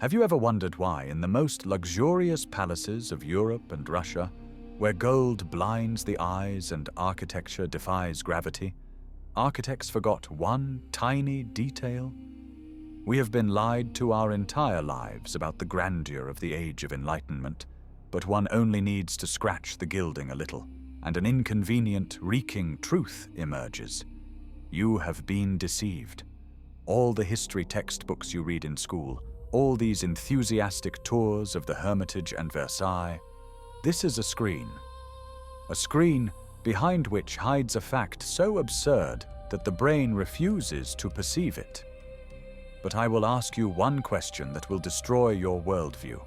Have you ever wondered why, in the most luxurious palaces of Europe and Russia, where gold blinds the eyes and architecture defies gravity, architects forgot one tiny detail? We have been lied to our entire lives about the grandeur of the Age of Enlightenment, but one only needs to scratch the gilding a little, and an inconvenient, reeking truth emerges. You have been deceived. All the history textbooks you read in school, all these enthusiastic tours of the Hermitage and Versailles, this is a screen behind which hides a fact so absurd that the brain refuses to perceive it. But I will ask you one question that will destroy your worldview.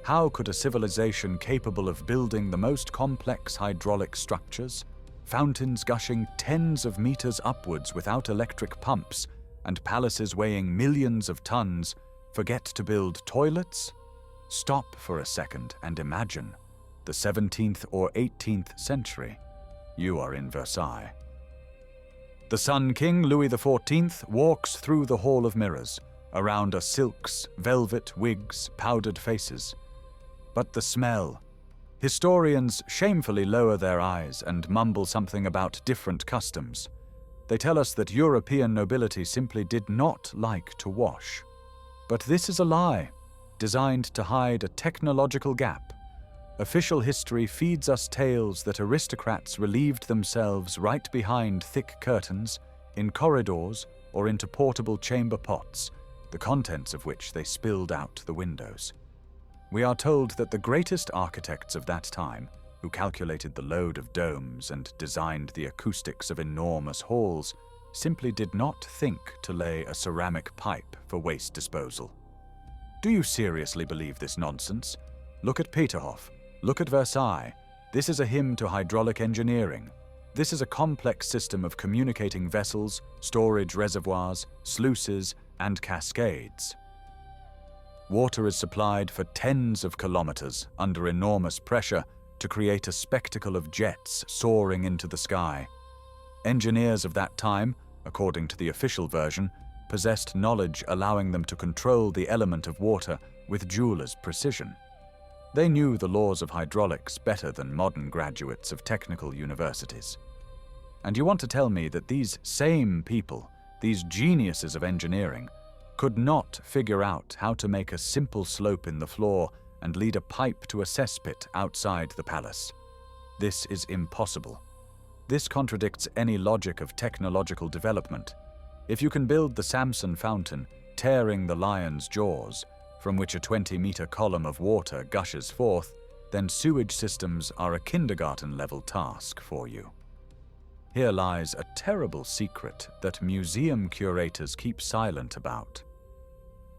How could a civilization capable of building the most complex hydraulic structures, fountains gushing tens of meters upwards without electric pumps, and palaces weighing millions of tons, forget to build toilets? Stop for a second and imagine the 17th or 18th century. You are in Versailles. The Sun King Louis XIV walks through the Hall of Mirrors. Around are silks, velvet, wigs, powdered faces. But the smell. Historians shamefully lower their eyes and mumble something about different customs. They tell us that European nobility simply did not like to wash. But this is a lie, designed to hide a technological gap. Official history feeds us tales that aristocrats relieved themselves right behind thick curtains, in corridors, or into portable chamber pots, the contents of which they spilled out the windows. We are told that the greatest architects of that time, who calculated the load of domes and designed the acoustics of enormous halls, simply did not think to lay a ceramic pipe for waste disposal. Do you seriously believe this nonsense? Look at Peterhof. Look at Versailles. This is a hymn to hydraulic engineering. This is a complex system of communicating vessels, storage reservoirs, sluices, and cascades. Water is supplied for tens of kilometers under enormous pressure to create a spectacle of jets soaring into the sky. Engineers of that time, according to the official version, possessed knowledge allowing them to control the element of water with jeweler's precision. They knew the laws of hydraulics better than modern graduates of technical universities. And you want to tell me that these same people, these geniuses of engineering, could not figure out how to make a simple slope in the floor and lead a pipe to a cesspit outside the palace? This is impossible. This contradicts any logic of technological development. If you can build the Samson fountain, tearing the lion's jaws, from which a 20-meter column of water gushes forth, then sewage systems are a kindergarten-level task for you. Here lies a terrible secret that museum curators keep silent about.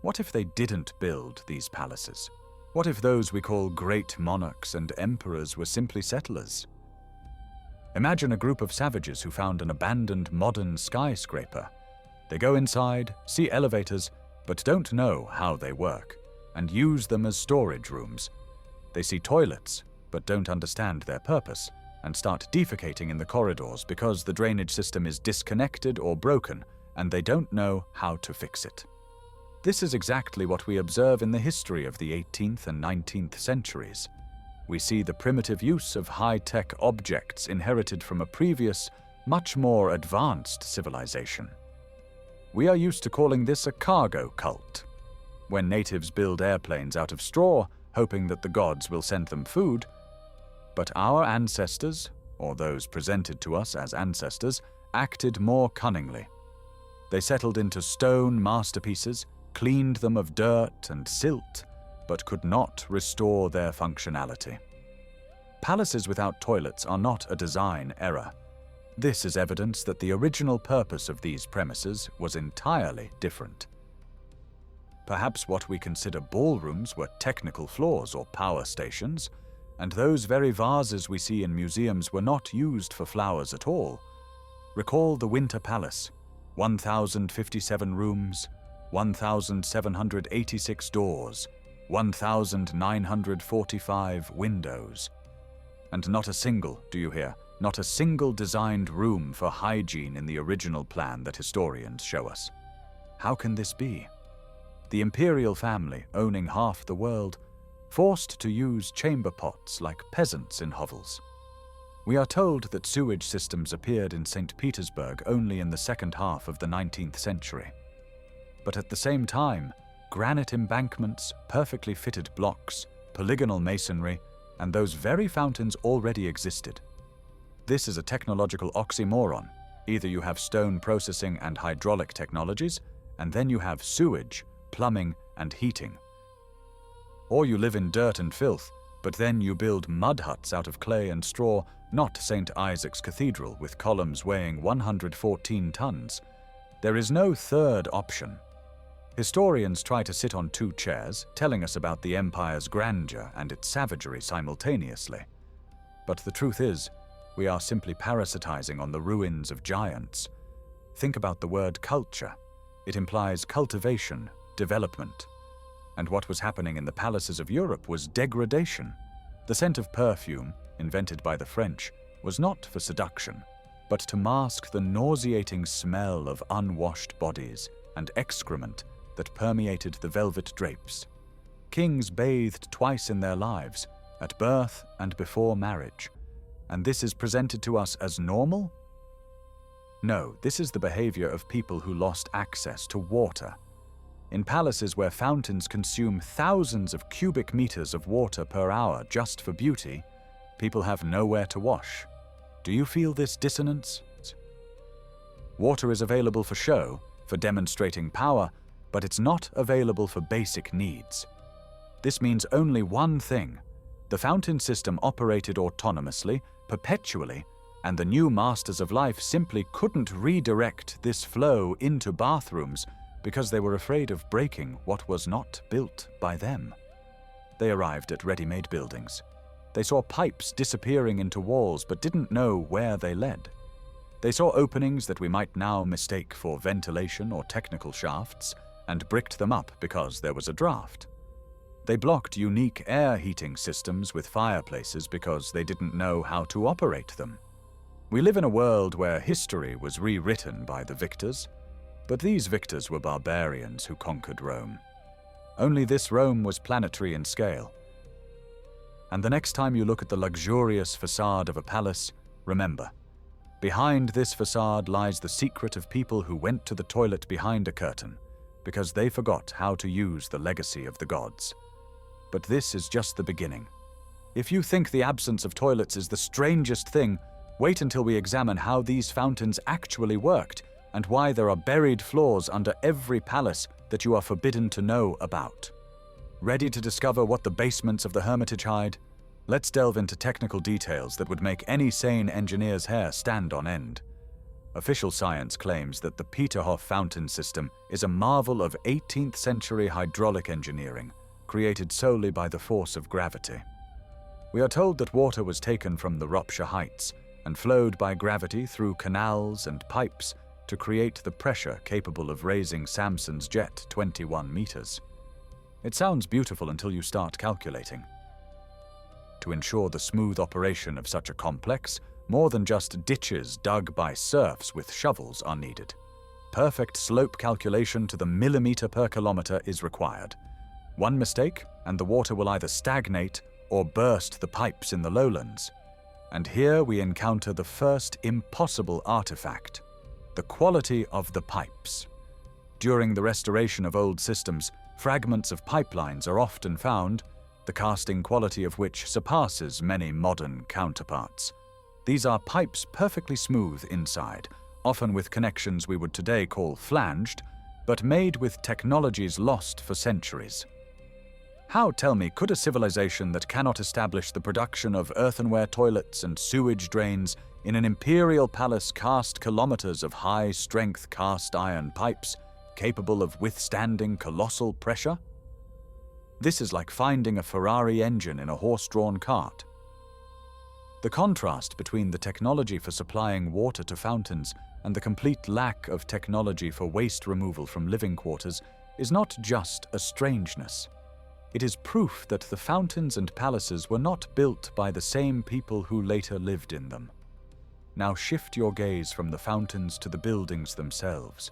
What if they didn't build these palaces? What if those we call great monarchs and emperors were simply settlers? Imagine a group of savages who found an abandoned modern skyscraper. They go inside, see elevators, but don't know how they work, and use them as storage rooms. They see toilets, but don't understand their purpose, and start defecating in the corridors because the drainage system is disconnected or broken, and they don't know how to fix it. This is exactly what we observe in the history of the 18th and 19th centuries. We see the primitive use of high-tech objects inherited from a previous, much more advanced civilization. We are used to calling this a cargo cult. When natives build airplanes out of straw, hoping that the gods will send them food. But our ancestors, or those presented to us as ancestors, acted more cunningly. They settled into stone masterpieces, cleaned them of dirt and silt, but could not restore their functionality. Palaces without toilets are not a design error. This is evidence that the original purpose of these premises was entirely different. Perhaps what we consider ballrooms were technical floors or power stations, and those very vases we see in museums were not used for flowers at all. Recall the Winter Palace, 1,057 rooms, 1,786 doors, 1,945 windows. And not a single, do you hear, not a single designed room for hygiene in the original plan that historians show us. How can this be? the imperial family, owning half the world, forced to use chamber pots like peasants in hovels. We are told that sewage systems appeared in St. Petersburg only in the second half of the 19th century. But at the same time, granite embankments, perfectly fitted blocks, polygonal masonry, and those very fountains already existed. This is a technological oxymoron. Either you have stone processing and hydraulic technologies, and then you have sewage, plumbing, and heating. Or you live in dirt and filth, but then you build mud huts out of clay and straw, not St. Isaac's Cathedral with columns weighing 114 tons. There is no third option. Historians try to sit on two chairs, telling us about the empire's grandeur and its savagery simultaneously. But the truth is, we are simply parasitizing on the ruins of giants. Think about the word culture. It implies cultivation, development. And what was happening in the palaces of Europe was degradation. The scent of perfume, invented by the French, was not for seduction, but to mask the nauseating smell of unwashed bodies and excrement that permeated the velvet drapes. Kings bathed twice in their lives, at birth and before marriage. And this is presented to us as normal? No, this is the behavior of people who lost access to water. In palaces where fountains consume thousands of cubic meters of water per hour just for beauty, people have nowhere to wash. Do you feel this dissonance? Water is available for show, for demonstrating power, but it's not available for basic needs. This means only one thing. The fountain system operated autonomously, perpetually, and the new masters of life simply couldn't redirect this flow into bathrooms because they were afraid of breaking what was not built by them. They arrived at ready-made buildings. They saw pipes disappearing into walls but didn't know where they led. They saw openings that we might now mistake for ventilation or technical shafts, and bricked them up because there was a draft. They blocked unique air heating systems with fireplaces because they didn't know how to operate them. We live in a world where history was rewritten by the victors, but these victors were barbarians who conquered Rome. Only this Rome was planetary in scale. And the next time you look at the luxurious facade of a palace, remember, behind this facade lies the secret of people who went to the toilet behind a curtain, because they forgot how to use the legacy of the gods. But this is just the beginning. If you think the absence of toilets is the strangest thing, wait until we examine how these fountains actually worked and why there are buried floors under every palace that you are forbidden to know about. Ready to discover what the basements of the Hermitage hide? Let's delve into technical details that would make any sane engineer's hair stand on end. Official science claims that the Peterhof fountain system is a marvel of 18th century hydraulic engineering, created solely by the force of gravity. We are told that water was taken from the Ropsha Heights and flowed by gravity through canals and pipes to create the pressure capable of raising Samson's jet 21 meters. It sounds beautiful until you start calculating. To ensure the smooth operation of such a complex, more than just ditches dug by serfs with shovels are needed. Perfect slope calculation to the millimeter per kilometer is required. One mistake, and the water will either stagnate or burst the pipes in the lowlands. And here we encounter the first impossible artifact: the quality of the pipes. During the restoration of old systems, fragments of pipelines are often found, the casting quality of which surpasses many modern counterparts. These are pipes perfectly smooth inside, often with connections we would today call flanged, but made with technologies lost for centuries. How, tell me, could a civilization that cannot establish the production of earthenware toilets and sewage drains in an imperial palace cast kilometers of high-strength cast iron pipes capable of withstanding colossal pressure? This is like finding a Ferrari engine in a horse-drawn cart. The contrast between the technology for supplying water to fountains and the complete lack of technology for waste removal from living quarters is not just a strangeness. It is proof that the fountains and palaces were not built by the same people who later lived in them. Now shift your gaze from the fountains to the buildings themselves.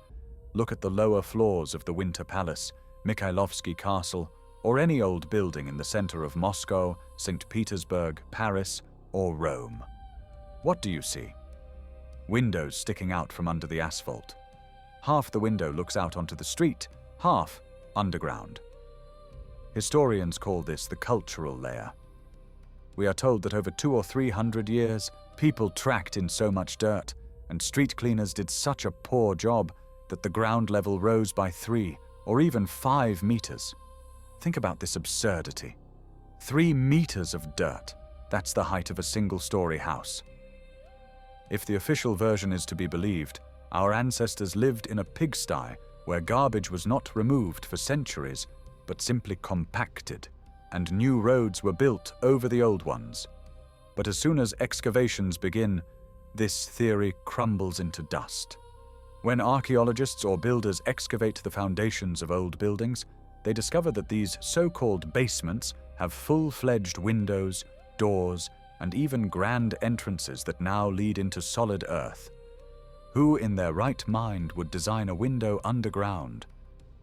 Look at the lower floors of the Winter Palace, Mikhailovsky Castle, or any old building in the center of Moscow, St. Petersburg, Paris, or Rome. What do you see? Windows sticking out from under the asphalt. Half the window looks out onto the street, half underground. Historians call this the cultural layer. We are told that over 200 or 300 years, people tracked in so much dirt, and street cleaners did such a poor job that the ground level rose by 3 or even 5 meters. Think about this absurdity. 3 meters of dirt. That's the height of a single-story house. If the official version is to be believed, our ancestors lived in a pigsty where garbage was not removed for centuries, but simply compacted, and new roads were built over the old ones. But as soon as excavations begin, this theory crumbles into dust. When archaeologists or builders excavate the foundations of old buildings, they discover that these so-called basements have full-fledged windows, doors, and even grand entrances that now lead into solid earth. Who in their right mind would design a window underground?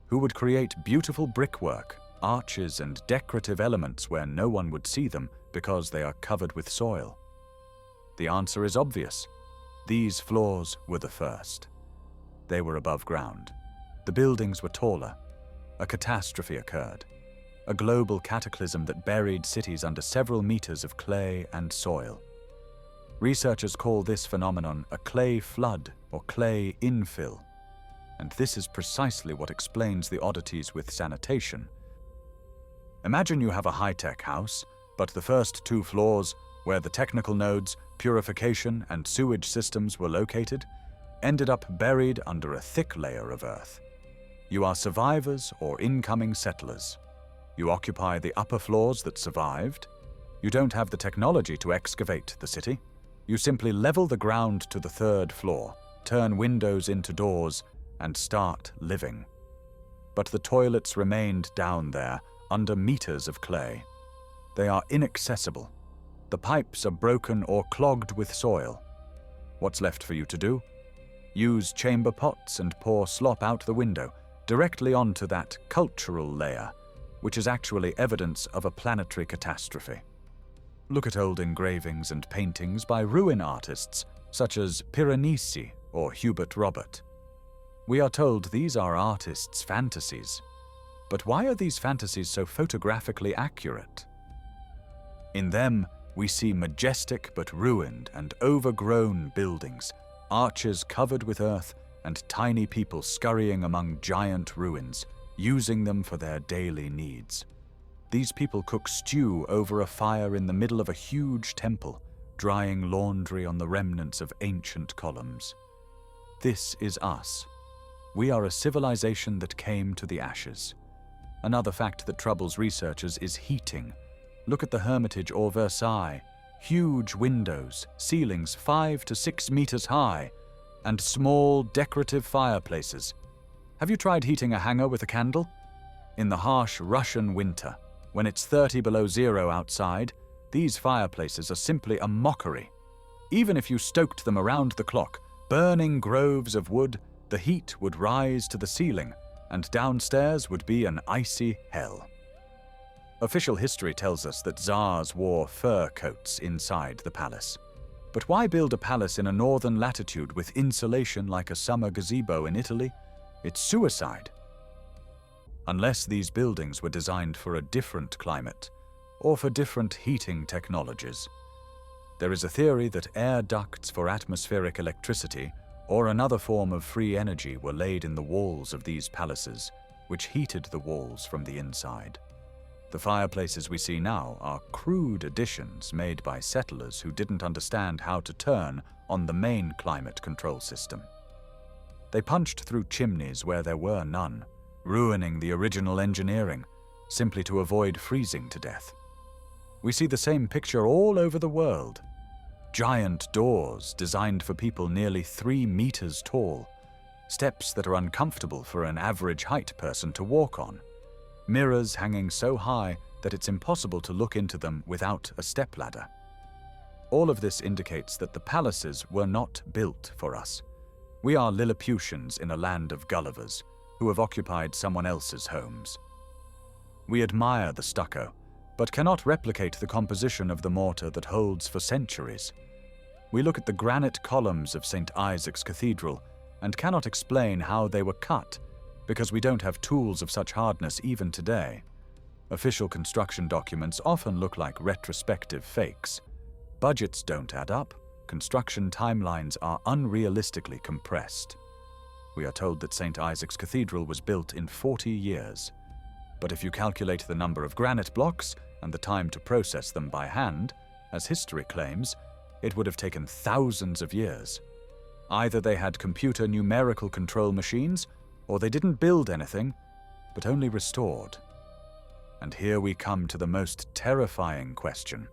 Who would create beautiful brickwork, arches, and decorative elements where no one would see them because they are covered with soil? The answer is obvious. These floors were the first. They were above ground. The buildings were taller. A catastrophe occurred. A global cataclysm that buried cities under several meters of clay and soil. Researchers call this phenomenon a clay flood or clay infill. And this is precisely what explains the oddities with sanitation. Imagine you have a high-tech house, but the first 2 floors, where the technical nodes, purification, and sewage systems were located, ended up buried under a thick layer of earth. You are survivors or incoming settlers. You occupy the upper floors that survived. You don't have the technology to excavate the city. You simply level the ground to the 3rd floor, turn windows into doors, and start living. But the toilets remained down there, under meters of clay. They are inaccessible. The pipes are broken or clogged with soil. What's left for you to do? Use chamber pots and pour slop out the window, directly onto that cultural layer, which is actually evidence of a planetary catastrophe. Look at old engravings and paintings by ruin artists such as Piranesi or Hubert Robert. We are told these are artists' fantasies. But why are these fantasies so photographically accurate? In them, we see majestic but ruined and overgrown buildings, arches covered with earth, and tiny people scurrying among giant ruins, using them for their daily needs. These people cook stew over a fire in the middle of a huge temple, drying laundry on the remnants of ancient columns. This is us. We are a civilization that came to the ashes. Another fact that troubles researchers is heating. Look at the Hermitage or Versailles. Huge windows, ceilings 5 to 6 meters high, and small decorative fireplaces. Have you tried heating a hangar with a candle? In the harsh Russian winter, when it's 30 below zero outside, these fireplaces are simply a mockery. Even if you stoked them around the clock, burning groves of wood, the heat would rise to the ceiling, and downstairs would be an icy hell. Official history tells us that Tsars wore fur coats inside the palace. But why build a palace in a northern latitude with insulation like a summer gazebo in Italy? It's suicide. Unless these buildings were designed for a different climate, or for different heating technologies. There is a theory that air ducts for atmospheric electricity or another form of free energy were laid in the walls of these palaces, which heated the walls from the inside. The fireplaces we see now are crude additions made by settlers who didn't understand how to turn on the main climate control system. They punched through chimneys where there were none, ruining the original engineering, simply to avoid freezing to death. We see the same picture all over the world. Giant doors designed for people nearly 3 meters tall, steps that are uncomfortable for an average height person to walk on, mirrors hanging so high that it's impossible to look into them without a stepladder. All of this indicates that the palaces were not built for us. We are Lilliputians in a land of Gullivers, who have occupied someone else's homes. We admire the stucco, but cannot replicate the composition of the mortar that holds for centuries. We look at the granite columns of St. Isaac's Cathedral and cannot explain how they were cut, because we don't have tools of such hardness even today. Official construction documents often look like retrospective fakes. Budgets don't add up, construction timelines are unrealistically compressed. We are told that St. Isaac's Cathedral was built in 40 years. But if you calculate the number of granite blocks and the time to process them by hand, as history claims, it would have taken thousands of years. Either they had computer numerical control machines, or they didn't build anything, but only restored. And here we come to the most terrifying question.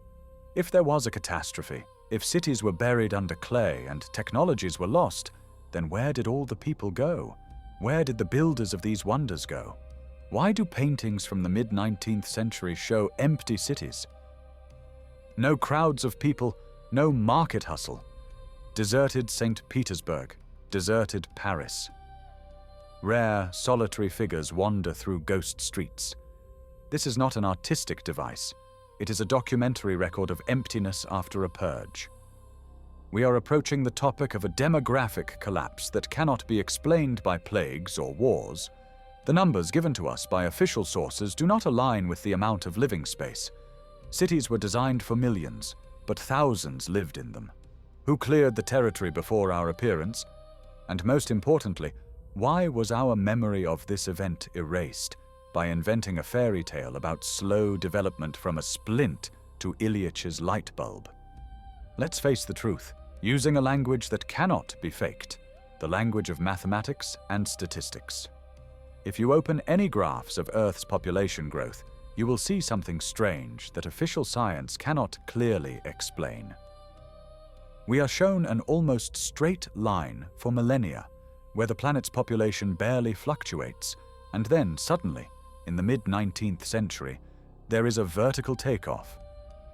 If there was a catastrophe, if cities were buried under clay and technologies were lost, then where did all the people go? Where did the builders of these wonders go? Why do paintings from the mid-19th century show empty cities? No crowds of people, no market hustle. Deserted St. Petersburg, deserted Paris. Rare, solitary figures wander through ghost streets. This is not an artistic device. It is a documentary record of emptiness after a purge. We are approaching the topic of a demographic collapse that cannot be explained by plagues or wars. The numbers given to us by official sources do not align with the amount of living space. Cities were designed for millions, but thousands lived in them. Who cleared the territory before our appearance? And most importantly, why was our memory of this event erased by inventing a fairy tale about slow development from a splint to Ilyich's light bulb? Let's face the truth, using a language that cannot be faked, the language of mathematics and statistics. If you open any graphs of Earth's population growth, you will see something strange that official science cannot clearly explain. We are shown an almost straight line for millennia, where the planet's population barely fluctuates, and then suddenly, in the mid-19th century, there is a vertical takeoff.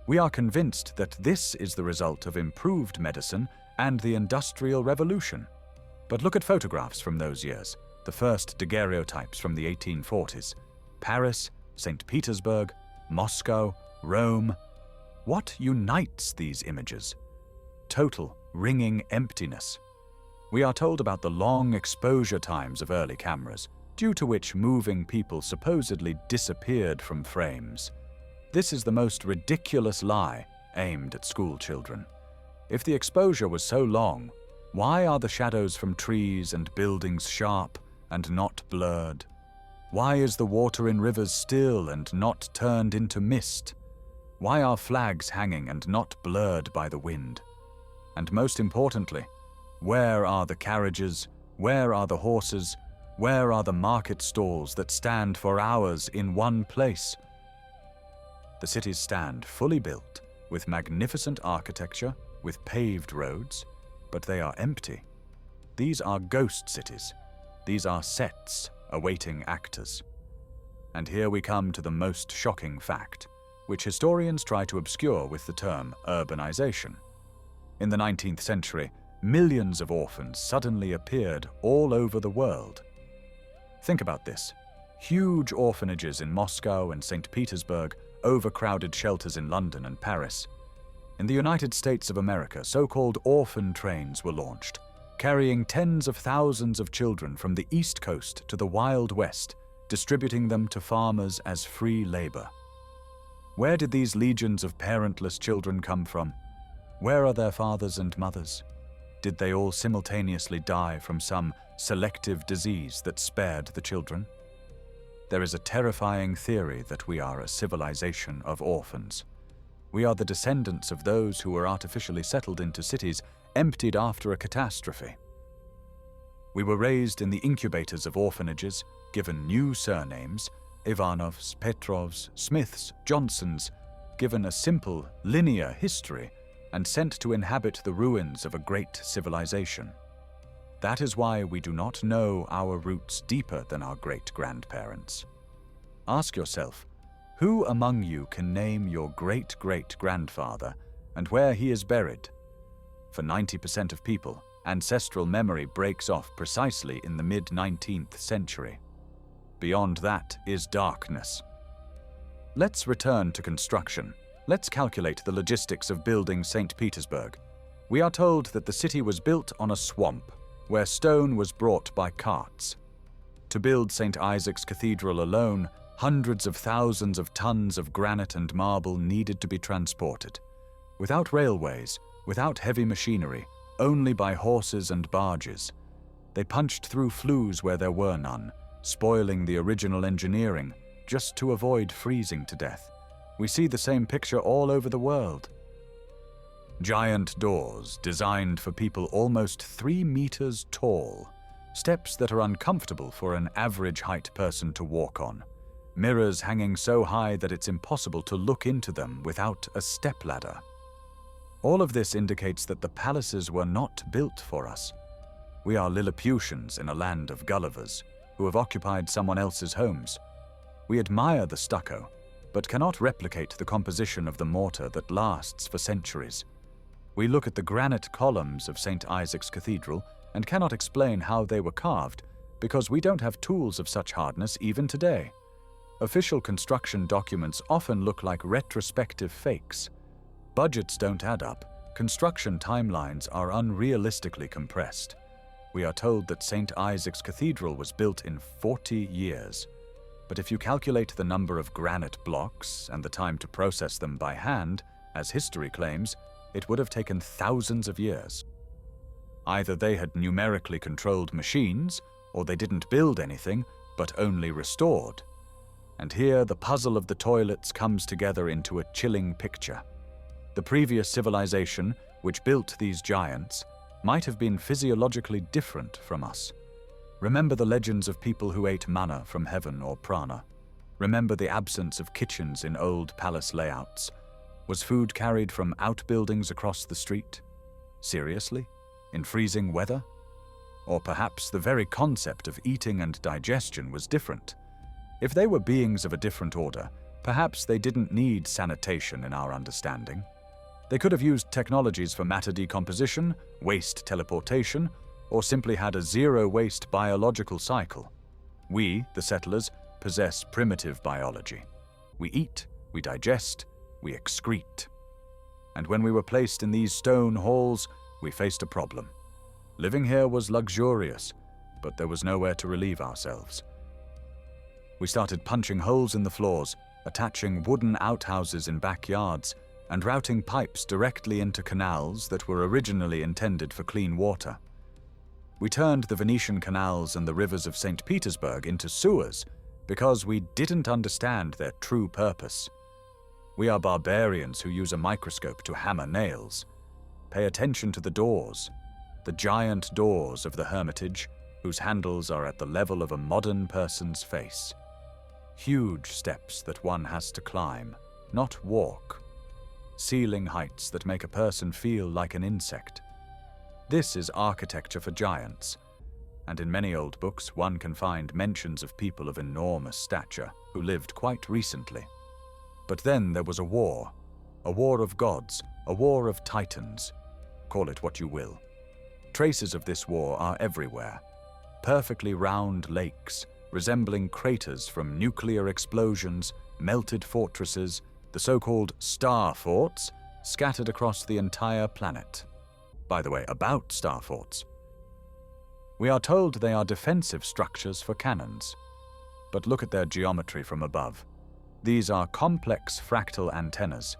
We are convinced that this is the result of improved medicine and the Industrial Revolution. But look at photographs from those years, the first daguerreotypes from the 1840s. Paris, St. Petersburg, Moscow, Rome. What unites these images? Total, ringing emptiness. We are told about the long exposure times of early cameras, due to which moving people supposedly disappeared from frames. This is the most ridiculous lie aimed at school children. If the exposure was so long, why are the shadows from trees and buildings sharp and not blurred? Why is the water in rivers still and not turned into mist? Why are flags hanging and not blurred by the wind? And most importantly, where are the carriages? Where are the horses? Where are the market stalls that stand for hours in one place? The cities stand fully built, with magnificent architecture, with paved roads, but they are empty. These are ghost cities. These are sets awaiting actors. And here we come to the most shocking fact, which historians try to obscure with the term urbanization. In the 19th century, millions of orphans suddenly appeared all over the world. Think about this. Huge orphanages in Moscow and St. Petersburg, overcrowded shelters in London and Paris. In the United States of America, so-called orphan trains were launched, carrying tens of thousands of children from the East Coast to the Wild West, distributing them to farmers as free labor. Where did these legions of parentless children come from? Where are their fathers and mothers? Did they all simultaneously die from some selective disease that spared the children? There is a terrifying theory that we are a civilization of orphans. We are the descendants of those who were artificially settled into cities emptied after a catastrophe. We were raised in the incubators of orphanages, given new surnames, Ivanovs, Petrovs, Smiths, Johnsons, given a simple, linear history, and sent to inhabit the ruins of a great civilization. That is why we do not know our roots deeper than our great-grandparents. Ask yourself, who among you can name your great-great-grandfather and where he is buried? For 90% of people, ancestral memory breaks off precisely in the mid-19th century. beyond that is darkness. Let's return to construction. Let's calculate the logistics of building St. Petersburg. We are told that the city was built on a swamp, where stone was brought by carts. To build St. Isaac's Cathedral alone, hundreds of thousands of tons of granite and marble needed to be transported. Without railways, without heavy machinery, only by horses and barges. They punched through flues where there were none, spoiling the original engineering, just to avoid freezing to death. We see the same picture all over the world. Giant doors designed for people almost 3 meters tall, steps that are uncomfortable for an average height person to walk on, mirrors hanging so high that it's impossible to look into them without a stepladder. All of this indicates that the palaces were not built for us. We are Lilliputians in a land of Gullivers, who have occupied someone else's homes. We admire the stucco, but cannot replicate the composition of the mortar that lasts for centuries. We look at the granite columns of St. Isaac's Cathedral and cannot explain how they were carved, because we don't have tools of such hardness even today. Official construction documents often look like retrospective fakes. Budgets don't add up. Construction timelines are unrealistically compressed. We are told that St. Isaac's Cathedral was built in 40 years. But if you calculate the number of granite blocks and the time to process them by hand, as history claims, it would have taken thousands of years. Either they had numerically controlled machines, or they didn't build anything, but only restored. And here the puzzle of the toilets comes together into a chilling picture. The previous civilization, which built these giants, might have been physiologically different from us. Remember the legends of people who ate manna from heaven or prana. Remember the absence of kitchens in old palace layouts. Was food carried from outbuildings across the street? Seriously? In freezing weather? Or perhaps the very concept of eating and digestion was different. If they were beings of a different order, perhaps they didn't need sanitation in our understanding. They could have used technologies for matter decomposition, waste teleportation, or simply had a zero-waste biological cycle. We, the settlers, possess primitive biology. We eat, we digest, we excrete. And when we were placed in these stone halls, we faced a problem. Living here was luxurious, but there was nowhere to relieve ourselves. We started punching holes in the floors, attaching wooden outhouses in backyards, and routing pipes directly into canals that were originally intended for clean water. We turned the Venetian canals and the rivers of St. Petersburg into sewers because we didn't understand their true purpose. We are barbarians who use a microscope to hammer nails. Pay attention to the doors, the giant doors of the Hermitage, whose handles are at the level of a modern person's face. Huge steps that one has to climb, not walk. Ceiling heights that make a person feel like an insect. This is architecture for giants, and in many old books one can find mentions of people of enormous stature who lived quite recently. But then there was a war of gods, a war of titans. Call it what you will. Traces of this war are everywhere. Perfectly round lakes, resembling craters from nuclear explosions, melted fortresses, the so-called star forts, scattered across the entire planet. By the way, about star forts. We are told they are defensive structures for cannons. But look at their geometry from above. These are complex fractal antennas.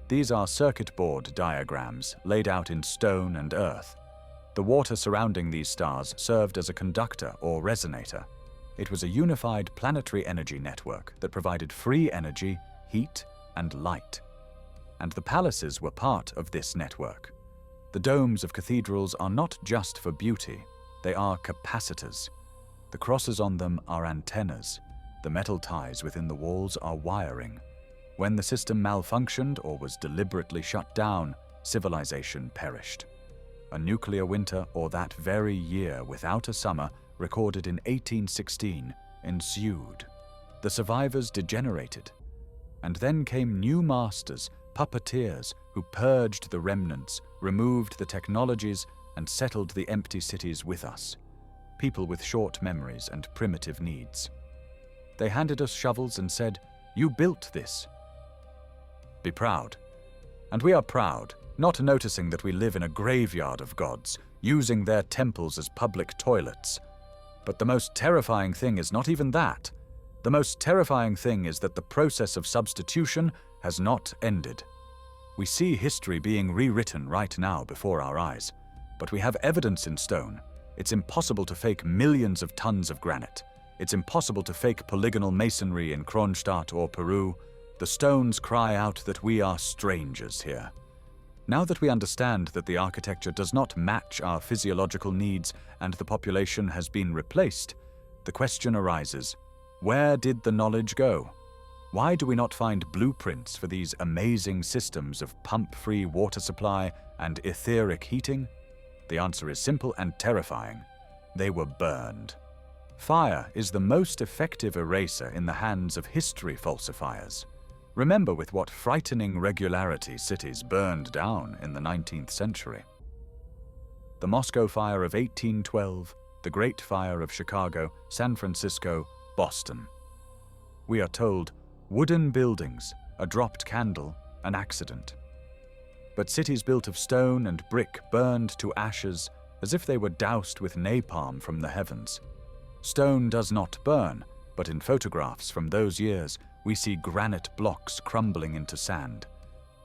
These are circuit board diagrams laid out in stone and earth. The water surrounding these stars served as a conductor or resonator. It was a unified planetary energy network that provided free energy, heat, and light. And the palaces were part of this network. The domes of cathedrals are not just for beauty, they are capacitors. The crosses on them are antennas. The metal ties within the walls are wiring. When the system malfunctioned or was deliberately shut down, civilization perished. A nuclear winter or that very year without a summer, recorded in 1816, ensued. The survivors degenerated. And then came new masters, puppeteers, who purged the remnants, removed the technologies, and settled the empty cities with us. People with short memories and primitive needs. They handed us shovels and said, "You built this. Be proud." And we are proud, not noticing that we live in a graveyard of gods, using their temples as public toilets. But the most terrifying thing is not even that. The most terrifying thing is that the process of substitution has not ended. We see history being rewritten right now before our eyes, but we have evidence in stone. It's impossible to fake millions of tons of granite. It's impossible to fake polygonal masonry in Kronstadt or Peru. The stones cry out that we are strangers here. Now that we understand that the architecture does not match our physiological needs and the population has been replaced, the question arises, where did the knowledge go? Why do we not find blueprints for these amazing systems of pump-free water supply and etheric heating? The answer is simple and terrifying. They were burned. Fire is the most effective eraser in the hands of history falsifiers. Remember with what frightening regularity cities burned down in the 19th century. The Moscow Fire of 1812, the Great Fire of Chicago, San Francisco, Boston. We are told, wooden buildings, a dropped candle, an accident. But cities built of stone and brick burned to ashes as if they were doused with napalm from the heavens. Stone does not burn, but in photographs from those years, we see granite blocks crumbling into sand.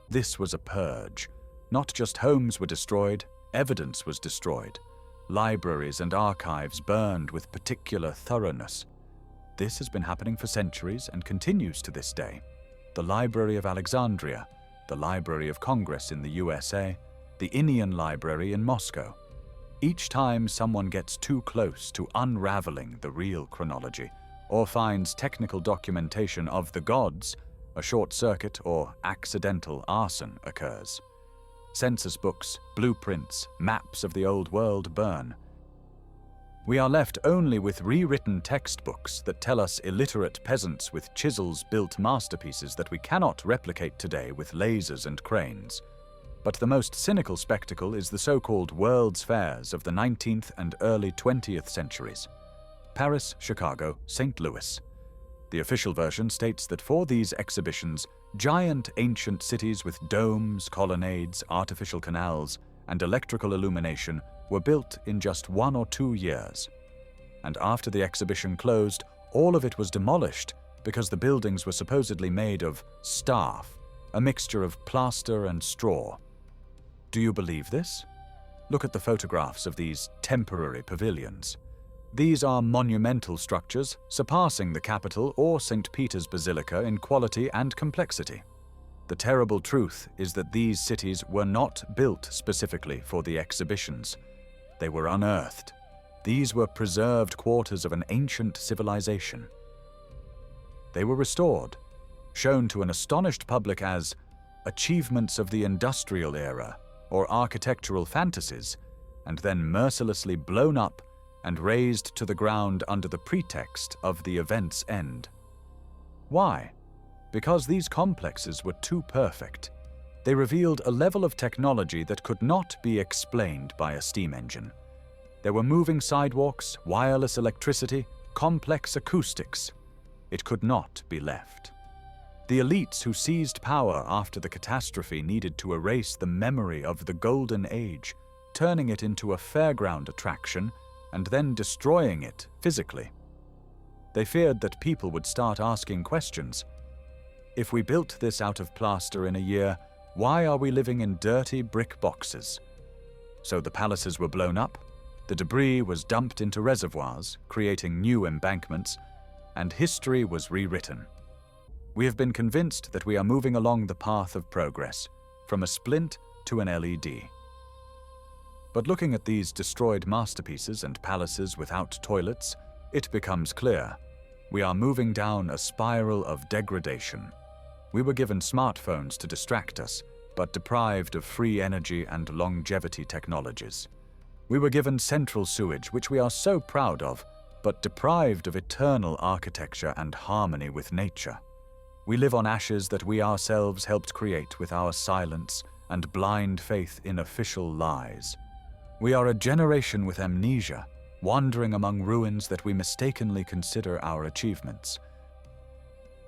This was a purge. Not just homes were destroyed, evidence was destroyed. Libraries and archives burned with particular thoroughness. This has been happening for centuries and continues to this day. The Library of Alexandria, the Library of Congress in the USA, the Innian Library in Moscow. Each time someone gets too close to unraveling the real chronology, or finds technical documentation of the gods, a short circuit or accidental arson occurs. Census books, blueprints, maps of the old world burn. We are left only with rewritten textbooks that tell us illiterate peasants with chisels built masterpieces that we cannot replicate today with lasers and cranes. But the most cynical spectacle is the so-called World's Fairs of the 19th and early 20th centuries. Paris, Chicago, St. Louis. The official version states that for these exhibitions, giant ancient cities with domes, colonnades, artificial canals, and electrical illumination were built in just 1 or 2 years. And after the exhibition closed, all of it was demolished because the buildings were supposedly made of staff, a mixture of plaster and straw. Do you believe this? Look at the photographs of these temporary pavilions. These are monumental structures, surpassing the Capitol or St. Peter's Basilica in quality and complexity. The terrible truth is that these cities were not built specifically for the exhibitions. They were unearthed. These were preserved quarters of an ancient civilization. They were restored, shown to an astonished public as achievements of the industrial era or architectural fantasies, and then mercilessly blown up and razed to the ground under the pretext of the event's end. Why? Because these complexes were too perfect. They revealed a level of technology that could not be explained by a steam engine. There were moving sidewalks, wireless electricity, complex acoustics. It could not be left. The elites who seized power after the catastrophe needed to erase the memory of the Golden Age, turning it into a fairground attraction and then destroying it physically. They feared that people would start asking questions. If we built this out of plaster in a year, why are we living in dirty brick boxes? So the palaces were blown up, the debris was dumped into reservoirs, creating new embankments, and history was rewritten. We have been convinced that we are moving along the path of progress, from a splint to an LED. But looking at these destroyed masterpieces and palaces without toilets, it becomes clear. We are moving down a spiral of degradation. We were given smartphones to distract us, but deprived of free energy and longevity technologies. We were given central sewage, which we are so proud of, but deprived of eternal architecture and harmony with nature. We live on ashes that we ourselves helped create with our silence and blind faith in official lies. We are a generation with amnesia, wandering among ruins that we mistakenly consider our achievements.